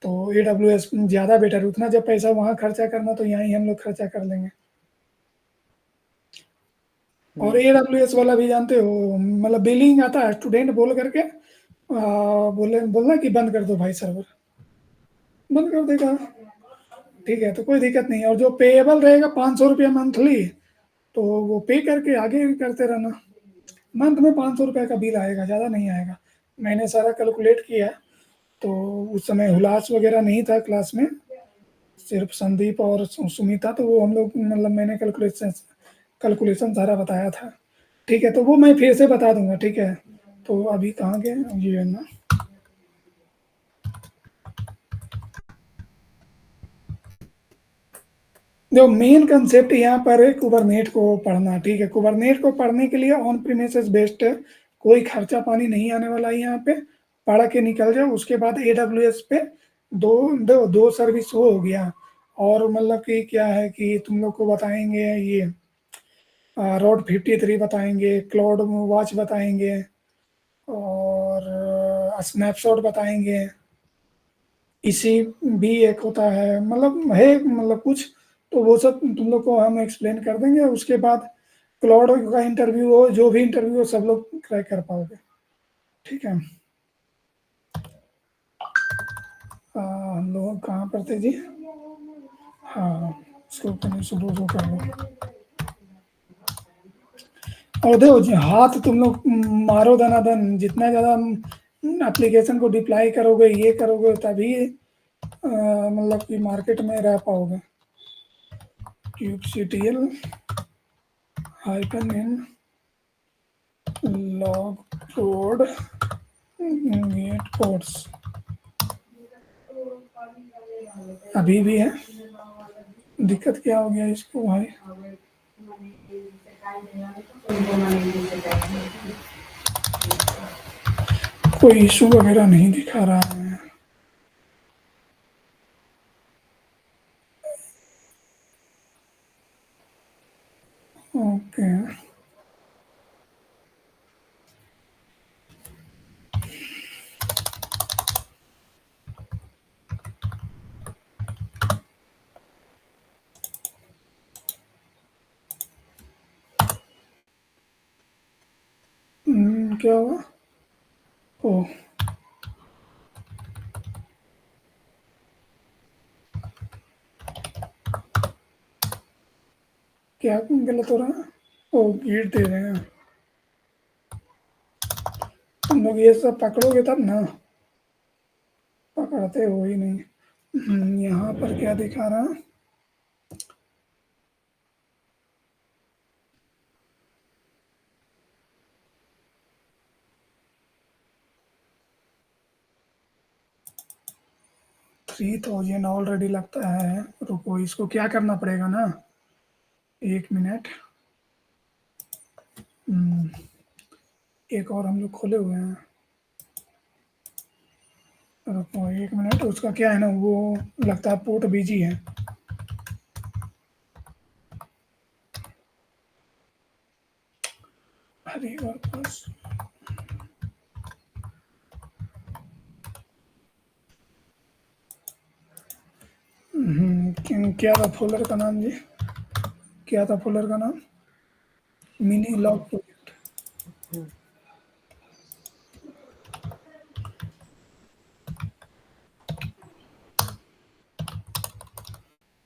तो AWS ज़्यादा बेटर, उतना जब पैसा वहाँ खर्चा करना तो यहाँ ही हम लोग खर्चा कर लेंगे। और AWS वाला भी जानते हो, मतलब बिलिंग आता है स्टूडेंट बोल करके बोलना कि बंद कर दो भाई सर्वर, बंद कर देगा, ठीक है। तो कोई दिक्कत नहीं, और जो पेएबल रहेगा 500 रुपया मंथली, तो वो पे करके आगे करते रहना। मंथ में 500 रुपया का बिल आएगा, ज़्यादा नहीं आएगा। मैंने सारा कैलकुलेट किया, तो उस समय हुलास वगैरह नहीं था क्लास में, सिर्फ संदीप और सुमिता, तो वो हम लोग मतलब मैंने कैलकुलेशन कैलकुलेशन सारा बताया था, ठीक है। तो वो मैं फिर से बता दूंगा, ठीक है। तो अभी कहाँ गए ये है ना, जो मेन कंसेप्ट यहाँ पर है कुबरनेट को पढ़ना, ठीक है। कुबरनेट को पढ़ने के लिए ऑन प्रीमिसेस बेस्ड है, कोई खर्चा पानी नहीं आने वाला है यहाँ पे, पढ़ के निकल जाओ। उसके बाद AWS पे दो सर्विस वो हो गया। और मतलब कि क्या है कि तुम लोग को बताएंगे ये रोड 53 बताएंगे, क्लाउड वॉच बताएंगे, और स्नैपशॉट बताएंगे, इसी भी एक होता है, मतलब है मतलब कुछ, तो वो सब तुम लोग को हम एक्सप्लेन कर देंगे। उसके बाद क्लाउड का इंटरव्यू हो, जो भी इंटरव्यू हो, सब लोग क्रैक कर पाओगे, ठीक है। हम लोग कहाँ पर थे जी, हाँ उसको अपने सुबह को कर लो। और देखो जी, हाथ तुम लोग मारो दनादन, जितना ज़्यादा एप्लीकेशन को डिप्लाई करोगे, ये करोगे, तभी मतलब कि मार्केट में रह पाओगे। kubectl -n log code get codes अभी भी है, दिक्कत क्या हो गया इसको भाई, कोई इशू वगैरह नहीं दिखा रहा है। ओके, क्या हुआ, ओ क्या गलत हो रहा है, वो गिर दे रहे हैं। तुम लोग ये सब पकड़ोगे तब ना, पकड़ते हो ही नहीं। यहाँ पर क्या दिखा रहा? $3000 ऑलरेडी लगता है। रुको, इसको क्या करना पड़ेगा ना, 1 मिनट। एक और हम लोग खोले हुए हैं। रुको 1 मिनट, उसका क्या है ना, वो लगता है पोर्ट बिजी है। अरे वर्कर्स, क्या था फोल्डर का नाम जी? क्या था फोल्डर का नाम? Mini log project.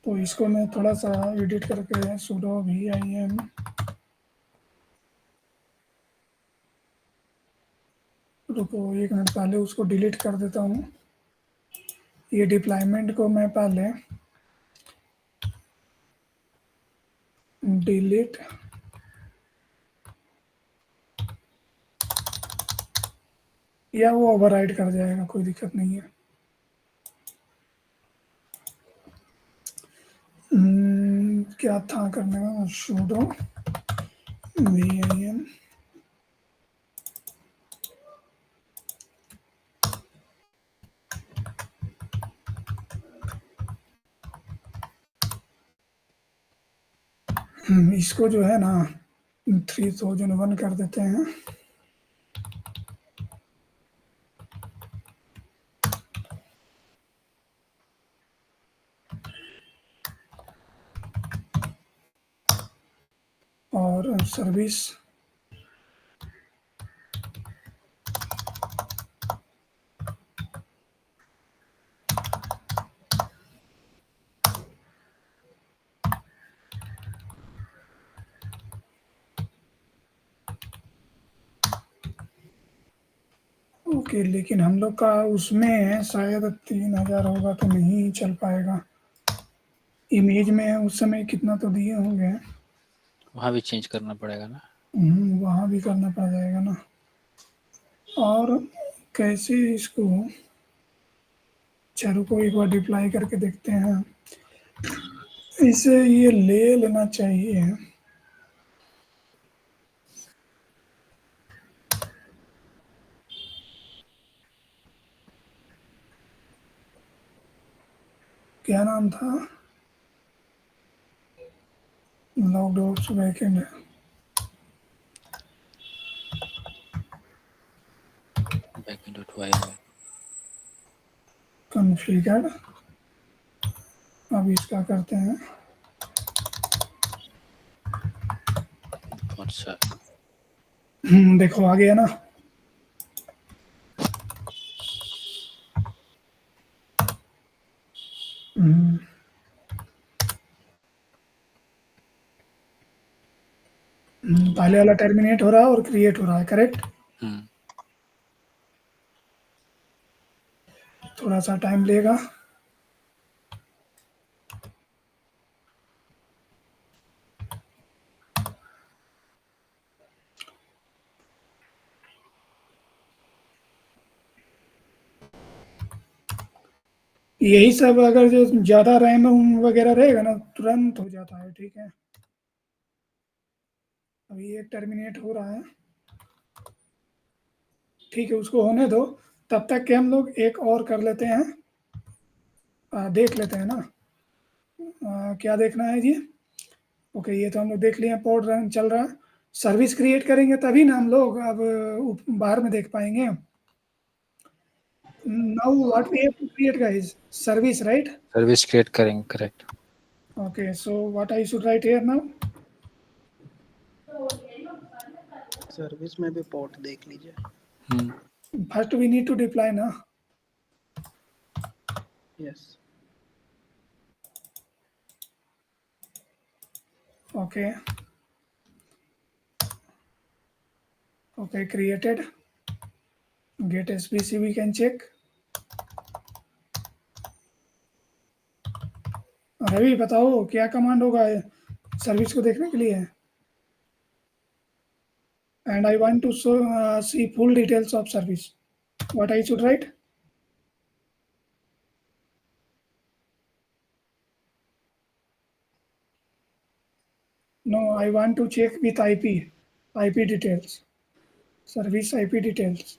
तो इसको मैं थोड़ा सा एडिट करके sudo vim रुको 1 मिनट, पहले उसको डिलीट कर देता हूँ। ये डिप्लॉयमेंट को मैं पहले डिलीट, या वो ओवरराइड कर जाएगा, कोई दिक्कत नहीं है। क्या था करने का, sudo vim इसको जो है ना 3001 कर देते हैं। और सर्विस ओके, लेकिन हम लोग का उसमें शायद 3000 होगा तो नहीं चल पाएगा। इमेज में उस समय कितना तो दिए होंगे। वहाँ भी चेंज करना पड़ेगा ना। वहाँ भी करना पड़ जाएगा ना। और कैसे इसको, चलो को एक बार डिप्लाई करके देखते हैं। इसे ये ले लेना चाहिए। क्या नाम था? लॉगडॉग्स बैकएंड backend.yml। कॉन्फ़िगर। अब इसका करते हैं। अच्छा, देखो आ गया ना। हम्म, पहले वाला टर्मिनेट हो रहा है और क्रिएट हो रहा है, करेक्ट? हम्म, थोड़ा सा टाइम लेगा। यही सब अगर जो ज़्यादा रैम वगैरह रहेगा ना, तुरंत हो जाता है, ठीक है। अभी एक टर्मिनेट हो रहा है, ठीक है, उसको होने दो। तब तक के हम लोग एक और कर लेते हैं। देख लेते हैं ना। क्या देखना है जी? ओके, ये तो हम लोग देख लिए, पोर्ट रन चल रहा है। सर्विस क्रिएट करेंगे तभी ना हम लोग अब बाहर में देख पाएंगे। Now what we have to create guys? Service, right? Service create करेंगे, correct. Okay, so what I should write here now? Service में भी पोर्ट देख लीजिए। First we need to deploy ना। Yes. Okay, Okay, created. Get SBC we can check. Ravi बताओ क्या command होगा service को देखने के लिए? And I want to see full details of service. What I should write? No, I want to check with IP details, service IP details.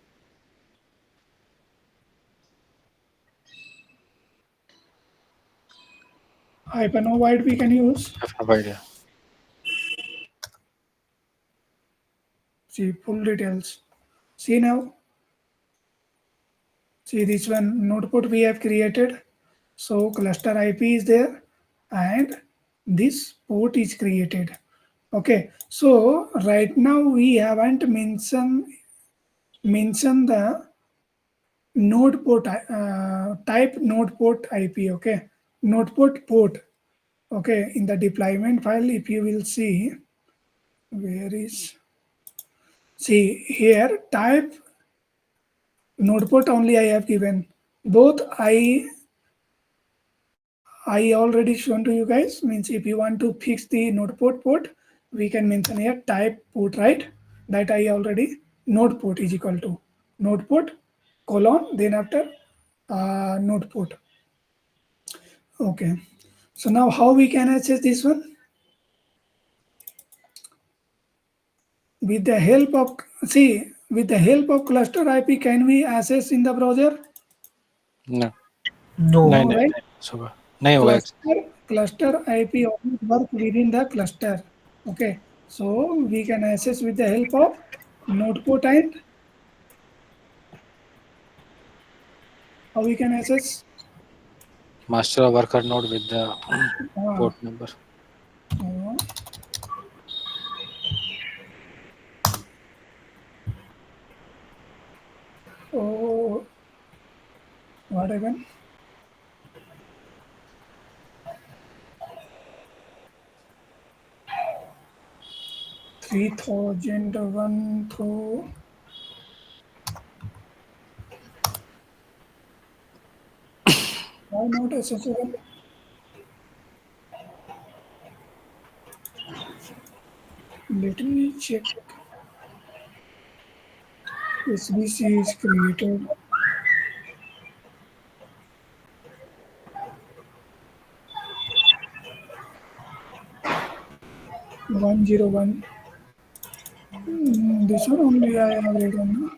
Hyphen O wide we can use. I have no idea. See full details. See now. See this one node port we have created. So cluster IP is there and this port is created. Okay, so right now we haven't mentioned the node port type node port IP. Okay, node port. Okay, in the deployment file, if you will see, where is, see here type node port only I have given. Both I already shown to you guys. Means if you want to fix the node port, we can mention here type port, right? That I already node port is equal to node port colon then after node port. Okay. So now how we can access this one? With the help of, see, with the help of cluster IP, can we access in the browser? No. No. नहीं No, नहीं right? होगा नहीं होगा Cluster IP only work within the cluster. Okay. So we can access with the help of node port and how we can access? master worker node with the port number. Uh, oh, what happened? $3,001 through. Why not accessible? Let me check. SBC is created. $101. This one only I have read on.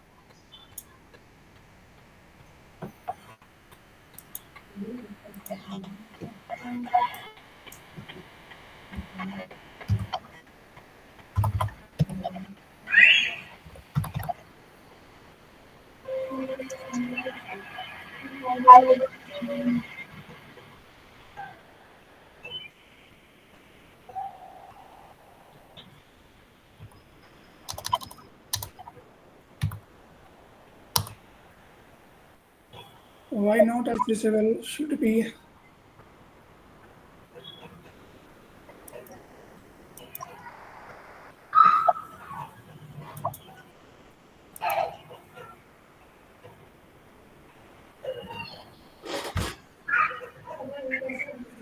Why not accessible? Should be.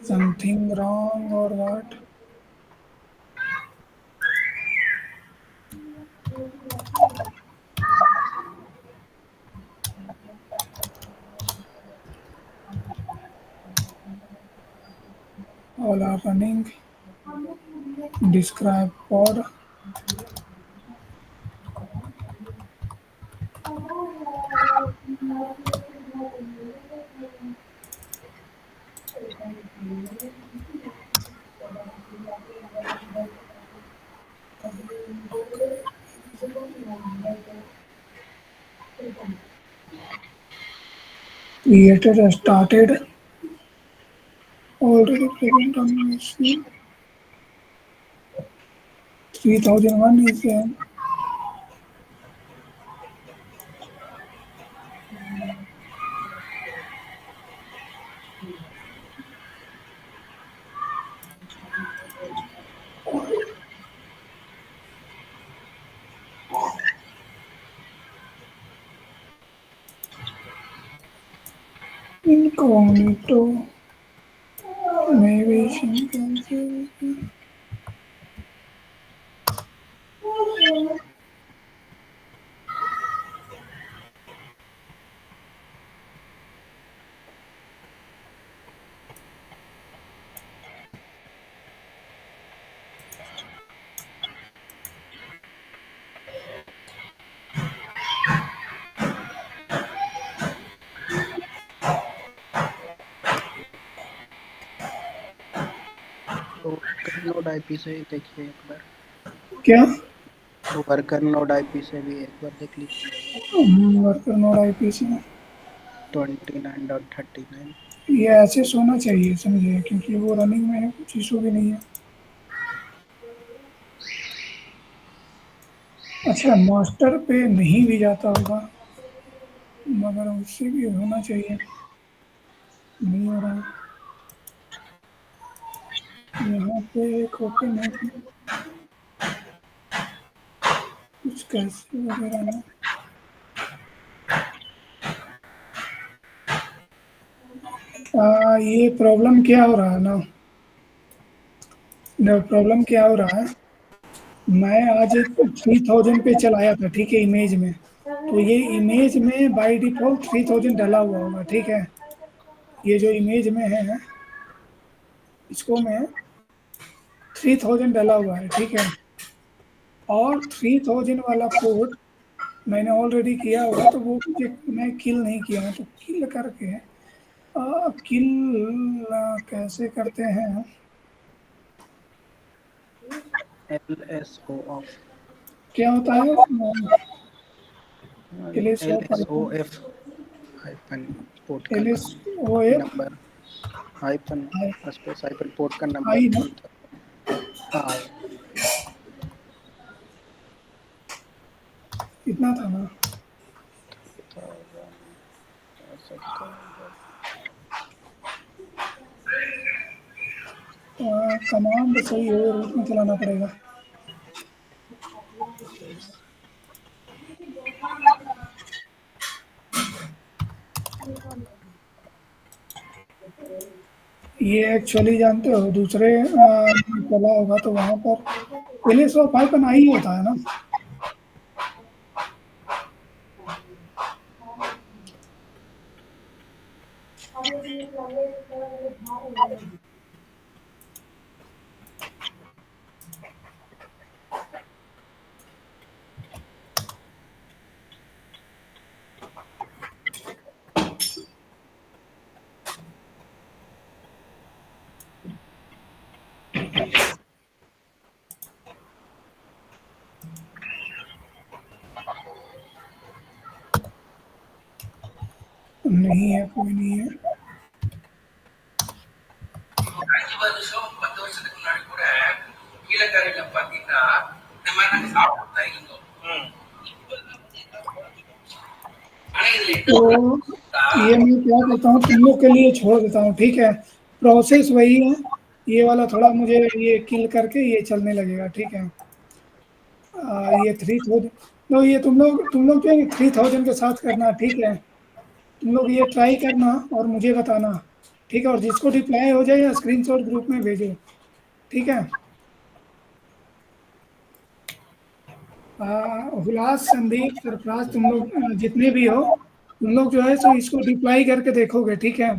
Something wrong or what? All are running. Describe pod. Created or started. Already present on machine. 3001 is incognito navigation cancel. तो worker node IP से ही देखिए एक बार, क्या? Worker node IP से भी एक बार देख लीजिए। वर्कर नोड आईपी से 29.39। ये ऐसे सोना चाहिए समझिए, क्योंकि वो रनिंग में है, कुछ इशू भी नहीं है। अच्छा, मास्टर पे नहीं भी जाता होगा, मगर उससे भी होना चाहिए। नहीं हो रहा है। यहाँ पे एक ओपन है, कुछ कैसे वगैरह है। ये प्रॉब्लम क्या हो रहा है ना, प्रॉब्लम क्या हो रहा है, मैं आज 3000 पे चलाया था, ठीक है, इमेज में। तो ये इमेज में बाय डिफॉल्ट 3000 डला हुआ होगा, ठीक है। ये जो इमेज में है, इसको मैं 3000 डला हुआ है, ठीक है। और 3000 वाला पोर्ट मैंने ऑलरेडी किया होगा, तो वो मुझे, मैं किल नहीं किया हूँ, तो किल करके किल कैसे करते हैं? LSO ऑफ, क्या होता है? L S O LSOF hyphen port का L S O F number, hyphen space hyphen port का नंबर आई ना? 3000। हाँ, इतना था ना? 3000। कमांड सही है, रूट में चलाना पड़ेगा। ये एक्चुअली जानते हो, दूसरे चला होगा तो वहां पर एल एस ओ पाइपन आई होता है ना। नहीं है, कोई नहीं है। வருஷம் 10 வருஷத்துக்கு முன்னாடி கூட கீழக்கரையில பாத்தீங்கன்னா இந்த மாதிரி நாங்க சாப்பிட்டு தான் இருந்தோம். ஆனா இதுல என்ன तो ये मैं क्या करता हूँ, तुम लोग के लिए छोड़ देता हूँ, ठीक है। प्रोसेस वही है, ये वाला थोड़ा मुझे ये किल करके ये चलने लगेगा, ठीक है। ये 3000, तो ये तुम लोग जो है 3000 के साथ करना, ठीक है। तुम लोग ये ट्राई करना और मुझे बताना, ठीक है। और जिसको रिप्लाई हो जाए या स्क्रीनशॉट ग्रुप में भेजो, ठीक है। हुलास, संदीप, सरफराज, तुम लोग जितने भी हो, तुम लोग जो है सो इसको रिप्लाई करके देखोगे, ठीक है।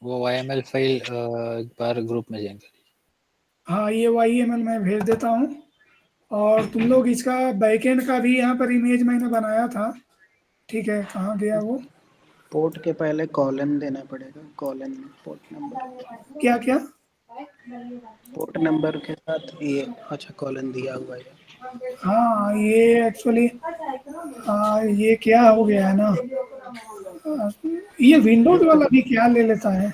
वो YML फाइल एक बार ग्रुप में सेंड कर दीजिए। हाँ, ये YML मैं भेज देता हूँ। और तुम लोग इसका बैकएंड का भी यहाँ पर इमेज मैंने बनाया था, ठीक है। कहाँ गया वो? पोर्ट के पहले कॉलन देना पड़ेगा, कॉलन पोर्ट नंबर, क्या क्या? पोर्ट नंबर के साथ ये, अच्छा कॉलन दिया हुआ है। हाँ, ये एक्चुअली ये क्या हो गया है ना, ये विंडोज फिर तो वाला भी क्या ले लेता है।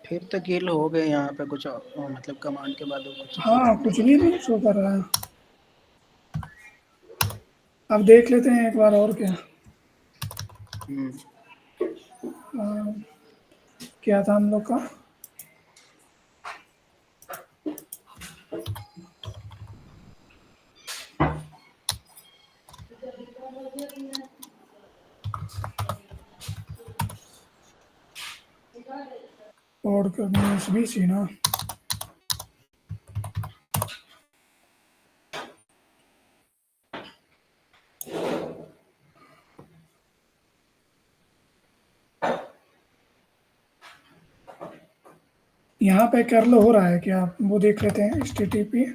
फिर तो किल हो गए यहाँ पे कुछ मतलब कमांड के बाद वो कुछ किल हाँ, होने कुछ भी नहीं शो कर रहा है। अब देख लेते हैं एक बार और क्या। हम्म, क्या था हम लोग का? और USB-C ना, यहाँ पे कर्ल हो रहा है क्या, वो देख लेते हैं। HTTP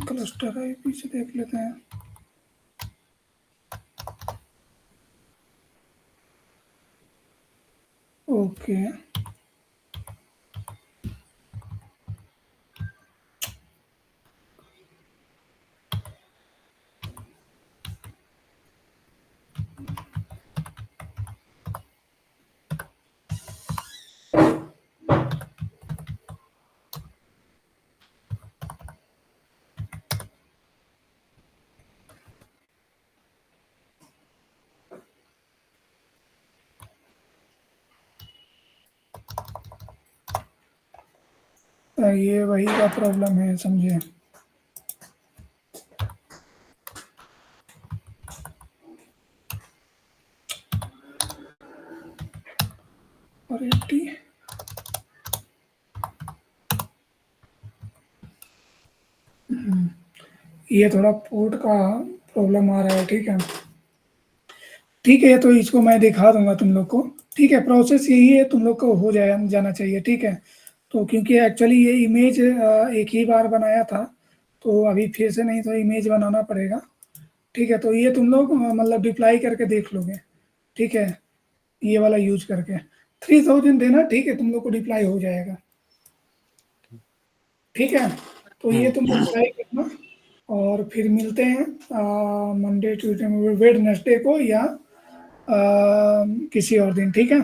क्लस्टर IP से देख लेते हैं। ओके, ये वही का प्रॉब्लम है, समझे। और 80 ये थोड़ा पोर्ट का प्रॉब्लम आ रहा है, ठीक है। ठीक है, तो इसको मैं दिखा दूंगा तुम लोग को, ठीक है। प्रोसेस यही है, तुम लोग को हो जाना चाहिए, ठीक है। तो क्योंकि एक्चुअली ये इमेज एक ही बार बनाया था, तो अभी फिर से नहीं, तो इमेज बनाना पड़ेगा, ठीक है। तो ये तुम लोग मतलब डिप्लाई करके देख लोगे, ठीक है, ये वाला यूज करके 3000 देना, ठीक है, तुम लोग को डिप्लाई हो जाएगा, ठीक है। तो ये तुम लोग ट्राई करना, और फिर मिलते हैं मंडे ट्यूजडे वेडनेसडे को, या किसी और दिन, ठीक है।